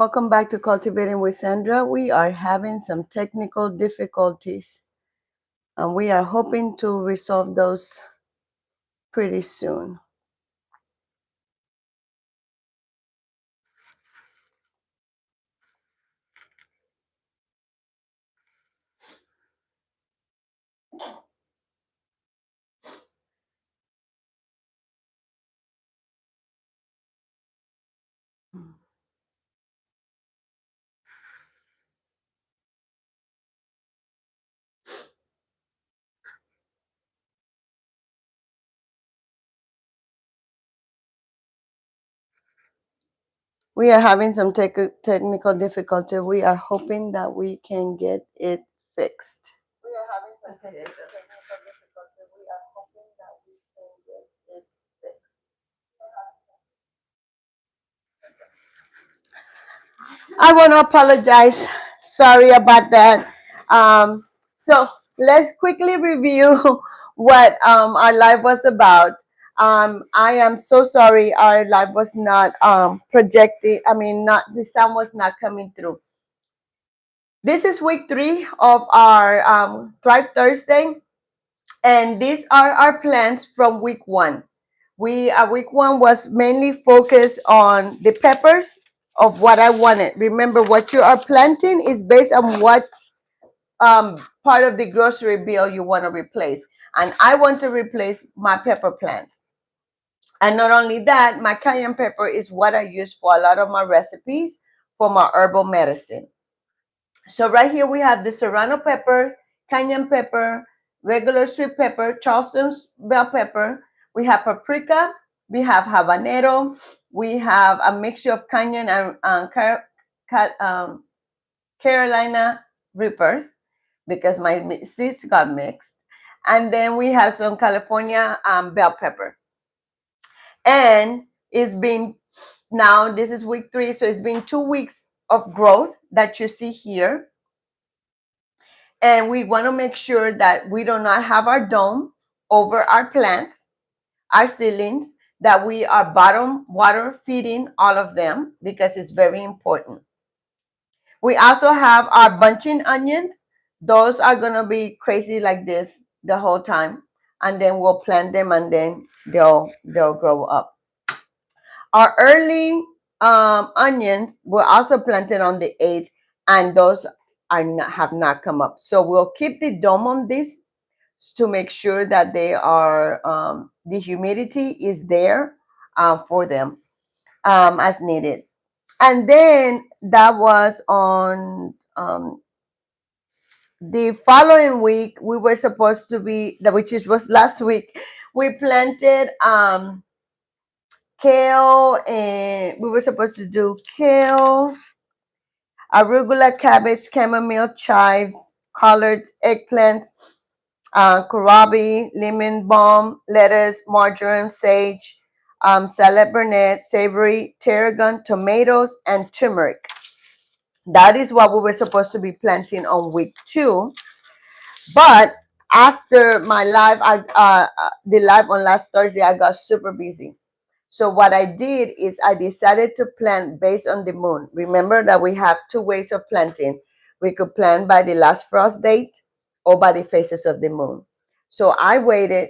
Welcome back to Cultivating with Sandra. We are having some technical difficulties and we are hoping to resolve those pretty soon. We are having some technical difficulty. We are hoping that we can get it fixed. We are having some technical difficulty. We are hoping that we can get it fixed. I want to apologize. Sorry about that. So let's quickly review what our live was about. I am so sorry our live was not projected. I mean, not the sound was not coming through. This is week 3 of our Thrive Thursday, and these are our plans from week 1. Week 1 was mainly focused on the peppers of what I wanted. Remember, what you are planting is based on what part of the grocery bill you want to replace. And I want to replace my pepper plants. And not only that, my cayenne pepper is what I use for a lot of my recipes for my herbal medicine. So right here we have the serrano pepper, cayenne pepper, regular sweet pepper, Charleston's bell pepper. We have paprika, we have habanero, we have a mixture of cayenne and Carolina Reapers, because my seeds got mixed. And then we have some California bell pepper. And it's been, now this is week 3, so it's been 2 weeks of growth that you see here. And we want to make sure that we do not have our dome over our plants, our seedlings, that we are bottom water feeding all of them, because it's very important. We also have our bunching onions. Those are going to be crazy like this the whole time. And then we'll plant them and then they'll grow up. Our early onions were also planted on the 8th, and those are not, have not come up. So we'll keep the dome on this to make sure that they are, the humidity is there for them as needed. And then that was on the following week. We were supposed to be, which was last week, we planted kale, and we were supposed to do kale, arugula, cabbage, chamomile, chives, collards, eggplants, kohlrabi, lemon balm, lettuce, marjoram, sage, salad burnet, savory, tarragon, tomatoes, and turmeric. That is what we were supposed to be planting on week 2. But after my live, the live on last Thursday, I got super busy. So what I did is I decided to plant based on the moon. Remember that we have 2 ways of planting. We could plant by the last frost date or by the phases of the moon. So I waited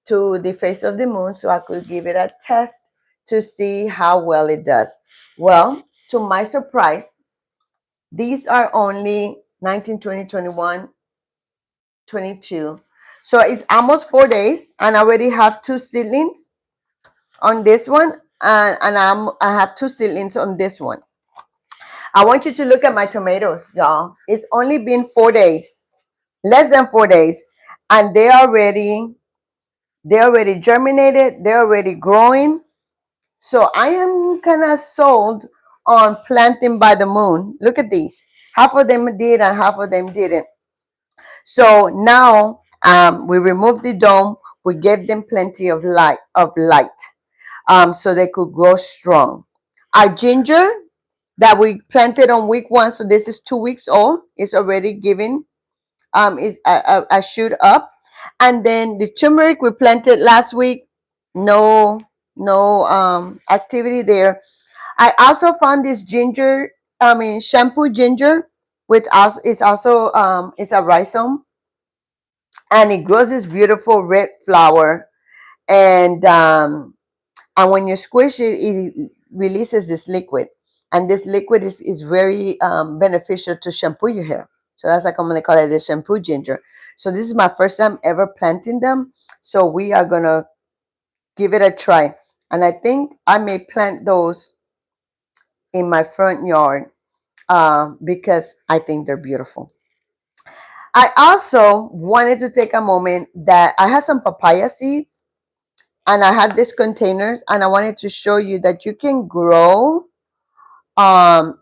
to the phase of the moon so I could give it a test to see how well it does. Well, to my surprise, these are only 19, 20, 21, 22. So it's almost 4 days, and I already have 2 seedlings on this one, and I have 2 seedlings on this one. I want you to look at my tomatoes, y'all. It's only been 4 days, less than 4 days, and they're already germinated. They're already growing. So I am kind of sold on planting by the moon. Look at these. Half of them did and half of them didn't. So now we remove the dome. We give them plenty of light, so they could grow strong. Our ginger that we planted on week 1, so this is 2 weeks old, is already giving is a shoot up. And then the turmeric we planted last week, no activity there. I also found this ginger shampoo ginger with also is also is a rhizome, and it grows this beautiful red flower. And when you squish it, it releases this liquid, and this liquid is very beneficial to shampoo your hair. So that's like I'm gonna call it a shampoo ginger. So this is my first time ever planting them, so we are gonna give it a try. And I think I may plant those in my front yard because I think they're beautiful. I also wanted to take a moment that I had some papaya seeds, and I had this container, and I wanted to show you that you can grow um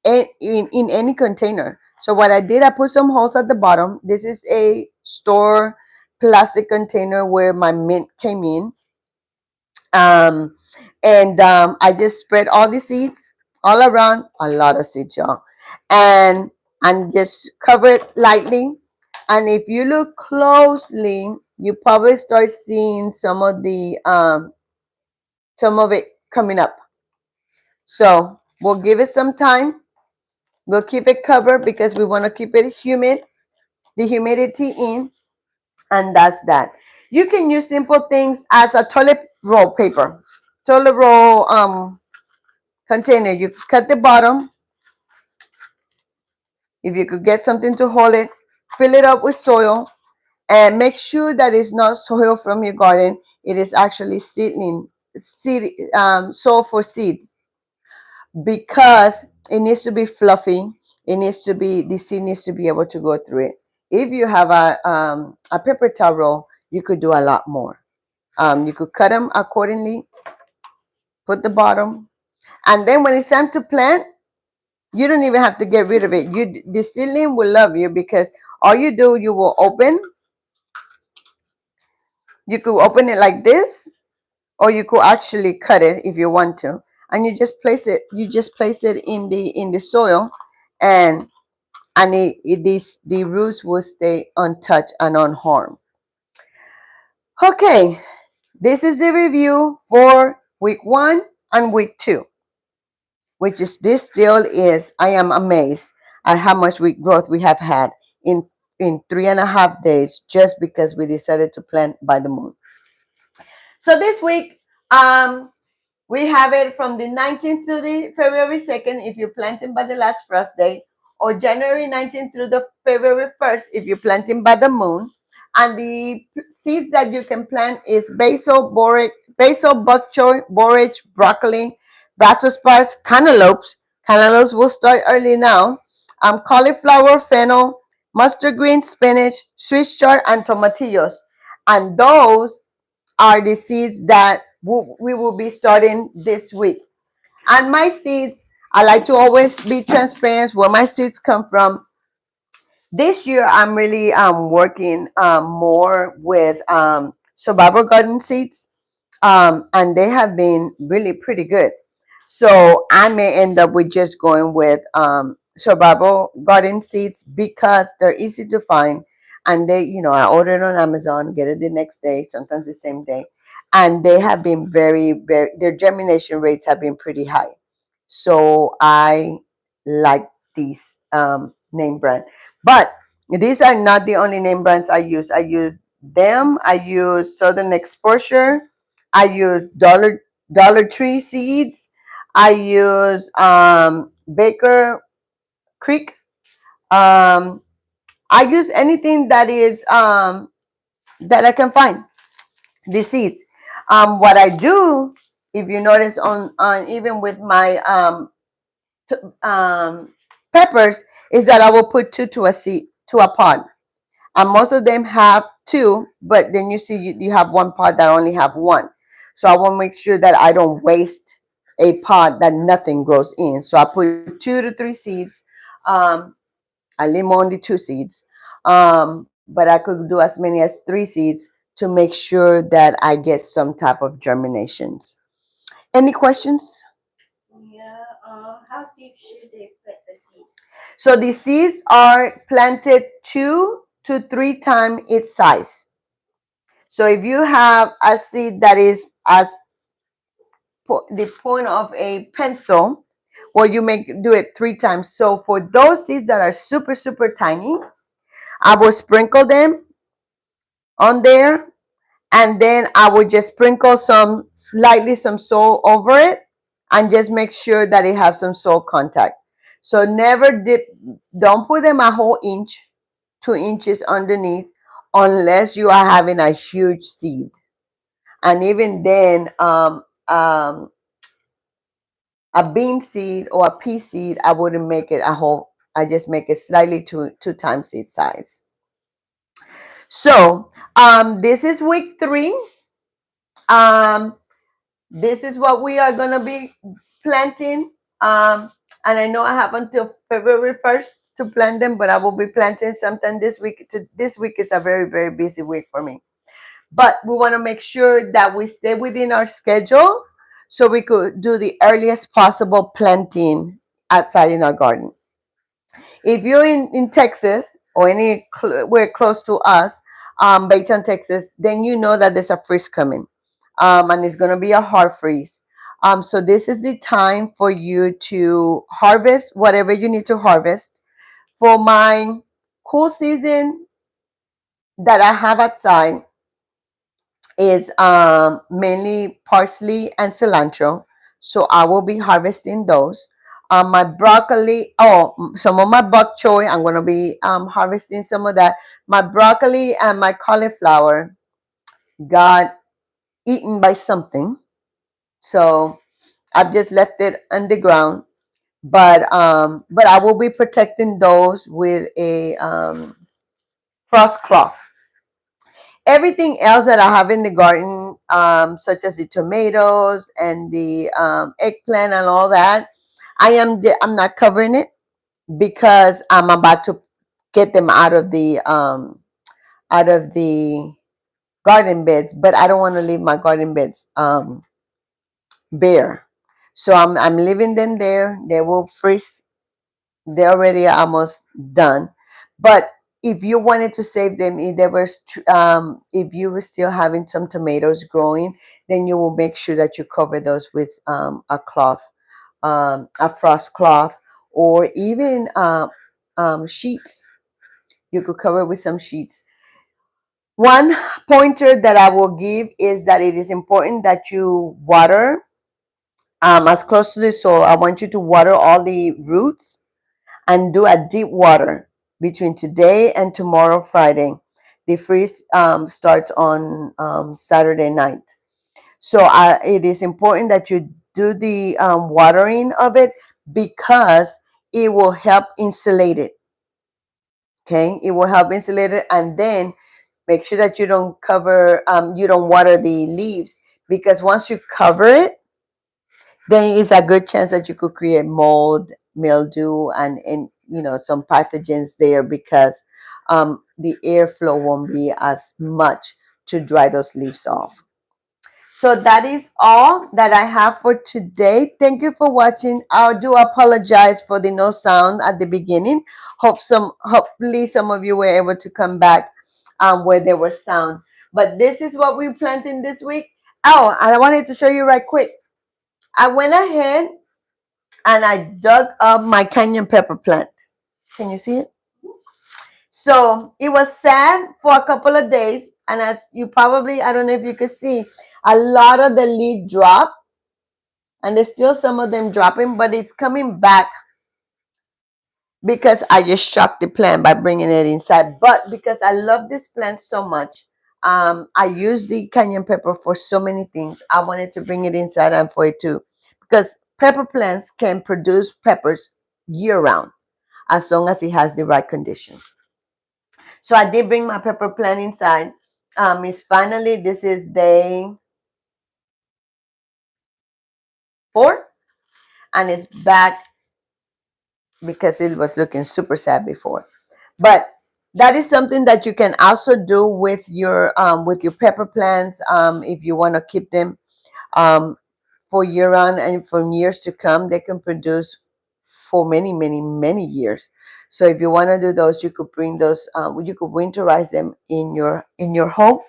in any container. So what I did, I put some holes at the bottom. This is a store plastic container where my mint came in. um I just spread all the seeds all around, a lot of seeds, y'all, and just cover it lightly. And if you look closely, you probably start seeing some of it coming up. So we'll give it some time. We'll keep it covered because we want to keep it humid, the humidity in, and that's that. You can use simple things as a toilet roll paper, toilet roll container. You cut the bottom. If you could get something to hold it, fill it up with soil, and make sure that it's not soil from your garden. It is actually soil for seeds, because it needs to be fluffy. It needs to be, the seed needs to be able to go through it. If you have a paper towel, you could do a lot more. You could cut them accordingly, put the bottom, and then when it's time to plant, you don't even have to get rid of it. The seedling will love you, because all you do, you will open. You could open it like this, or you could actually cut it if you want to, and you just place it. You just place it in the soil, and the roots will stay untouched and unharmed. Okay, this is the review for week 1 and week 2, which is, this still is, I am amazed at how much growth we have had in 3.5 days, just because we decided to plant by the moon. So this week, we have it from the 19th to the February 2nd if you're planting by the last frost day, or January 19th through the February 1st if you're planting by the moon. And the seeds that you can plant is basil, basil, bok choy, borage, broccoli, Brussels sprouts, cantaloupes. Cantaloupes will start early now. Cauliflower, fennel, mustard green, spinach, Swiss chard, and tomatillos. And those are the seeds that we will be starting this week. And my seeds, I like to always be transparent where my seeds come from. This year, I'm really working more with survival garden seeds, and they have been really pretty good. So I may end up with just going with survival garden seeds, because they're easy to find, and I order it on Amazon, get it the next day, sometimes the same day, and they have been very, their germination rates have been pretty high. So I like these name brand, but these are not the only name brands I use. I use them. I use Southern Exposure. I use Dollar Tree seeds. I use Baker Creek. Um, I use anything that is that I can find the seeds. What I do, if you notice on even with my peppers, is that I will put two to a seed to a pod. And most of them have two, but then you see you have one pod that only have one. So I want to make sure that I don't waste a pod that nothing grows in. So I put 2 to 3 seeds. Um, I leave only 2 seeds, but I could do as many as 3 seeds to make sure that I get some type of germinations. Any questions? Yeah. How deep should they put the seeds? So the seeds are planted 2 to 3 times its size. So if you have a seed that is as the point of a pencil, Well, you do it 3 times. So for those seeds that are super, super tiny, I will sprinkle them on there, and then I would just sprinkle some soil over it, and just make sure that it has some soil contact. So don't put them a whole inch, 2 inches underneath, unless you are having a huge seed. And even then, a bean seed or a pea seed, I wouldn't make it a whole. I just make it slightly two times seed size. So this is week 3. Um, this is what we are gonna be planting. And I know I have until February 1st to plant them, but I will be planting sometime this week. This week is a very, very busy week for me. But we want to make sure that we stay within our schedule so we could do the earliest possible planting outside in our garden. If you're in Texas or anywhere close to us, Baytown, Texas, then you know that there's a freeze coming, and it's going to be a hard freeze. So this is the time for you to harvest whatever you need to harvest. For my cool season that I have outside is mainly parsley and cilantro. So I will be harvesting those. My broccoli, some of my bok choy, I'm going to be harvesting some of that. My broccoli and my cauliflower got eaten by something. So I've just left it on the ground. But I will be protecting those with a frost cloth. Everything else that I have in the garden, such as the tomatoes and the eggplant and all that, I'm not covering it because I'm about to get them out of the garden beds. But I don't want to leave my garden beds bare, so I'm leaving them there. They will freeze. They're already almost done. But if you wanted to save them, if you were still having some tomatoes growing, then you will make sure that you cover those with a cloth, a frost cloth, or even sheets. You could cover with some sheets. One pointer that I will give is that it is important that you water as close to the soil. I want you to water all the roots and do a deep water between today and tomorrow, Friday. The freeze starts on Saturday night. So it is important that you do the watering of it because it will help insulate it. Okay, it will help insulate it, and then make sure that you don't water the leaves, because once you cover it, then it's a good chance that you could create mold, mildew, and some pathogens there, because the airflow won't be as much to dry those leaves off. So that is all that I have for today. Thank you for watching. I do apologize for the no sound at the beginning. Hopefully some of you were able to come back where there was sound. But this is what we planted this week. Oh, and I wanted to show you right quick. I went ahead and I dug up my cayenne pepper plant. Can you see it? So it was sad for a couple of days, and as you probably, I don't know if you could see, a lot of the leaf dropped, and there's still some of them dropping, but it's coming back because I just shocked the plant by bringing it inside. But because I love this plant so much, I use the cayenne pepper for so many things. I wanted to bring it inside and for it too, because pepper plants can produce peppers year round as long as it has the right conditions. So I did bring my pepper plant inside. This is day 4, and it's back because it was looking super sad before. But that is something that you can also do with your pepper plants, if you want to keep them um, for year round and for years to come. They can produce for many, many, many years. So if you want to do those, you could bring those. You could winterize them in your home,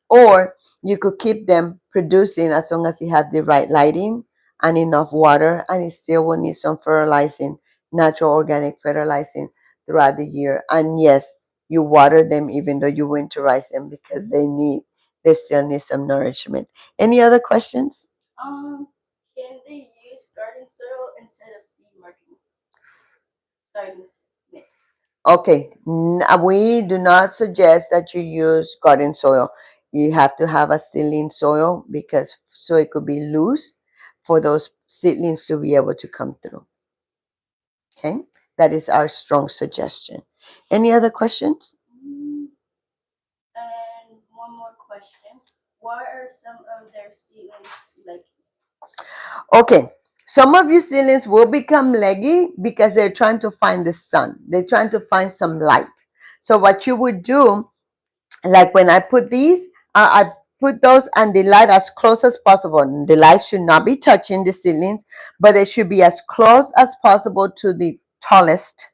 or you could keep them producing as long as you have the right lighting and enough water, and it still will need some fertilizing, natural organic fertilizing throughout the year. And yes, you water them even though you winterize them because they still need some nourishment. Any other questions? Can they use garden soil instead of seed marking? Starting mix. Okay, we do not suggest that you use garden soil. You have to have a seedling soil because so it could be loose for those seedlings to be able to come through. Okay, that is our strong suggestion. Any other questions? And one more question. What are some of their seedlings like? Okay, some of your seedlings will become leggy because they're trying to find the sun. They're trying to find some light. So what you would do, like when I put these, I put those and the light as close as possible. The light should not be touching the seedlings, but it should be as close as possible to the tallest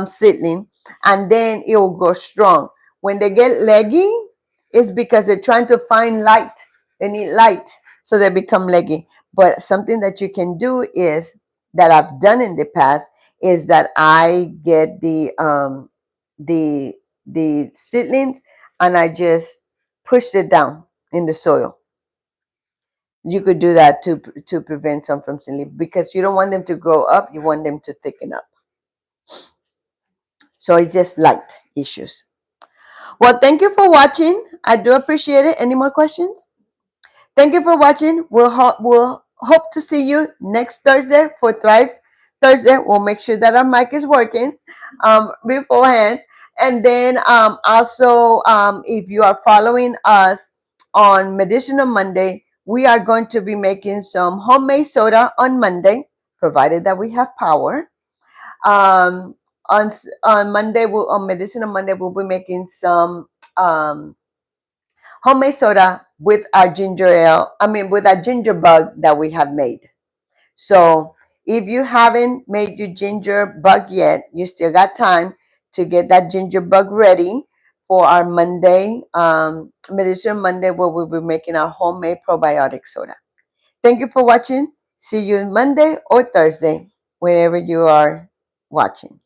seedling, and then it will grow strong. When they get leggy, it's because they're trying to find light. They need light, so they become leggy. But something that you can do is that I've done in the past is that I get the the seedlings and I just push it down in the soil. You could do that to prevent some from seedling because you don't want them to grow up. You want them to thicken up. So it's just light issues. Well, thank you for watching. I do appreciate it. Any more questions? Thank you for watching. We'll hope to see you next Thursday for Thrive Thursday. We'll make sure that our mic is working beforehand. And then also, if you are following us on Medicinal Monday, we are going to be making some homemade soda on Monday, provided that we have power. Um, on Monday, on Medicinal Monday, we'll be making some um, homemade soda with our ginger ale. I mean, with our ginger bug that we have made. So if you haven't made your ginger bug yet, you still got time to get that ginger bug ready for our Monday, Medicinal Monday, where we'll be making our homemade probiotic soda. Thank you for watching. See you Monday or Thursday, wherever you are watching.